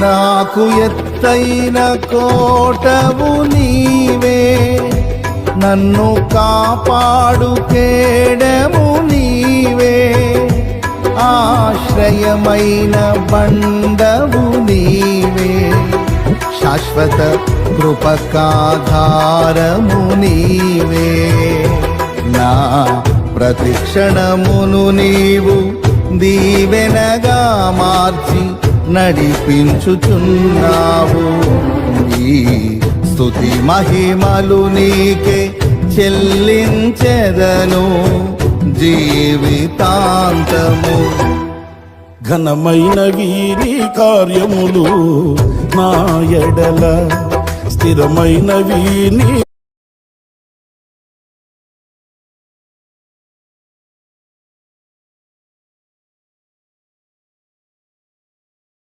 నాకు ఎత్తైన కోటవు నీవే, నన్ను కాపాడు కేడము నీవే, ఆశ్రయమైన బండవు నీవే, శాశ్వత కృపకాధారము నీవే. నా ప్రతిక్షణమును నీవు దీవెనగా మార్చి నడిపించుచున్నావు. ఈ స్తుతి మహిమలు నీకే చెల్లించెదను జీవితాంతము. ఘనమైనవి నీ కార్యములు నా ఎడల, స్థిరమైనవి నీ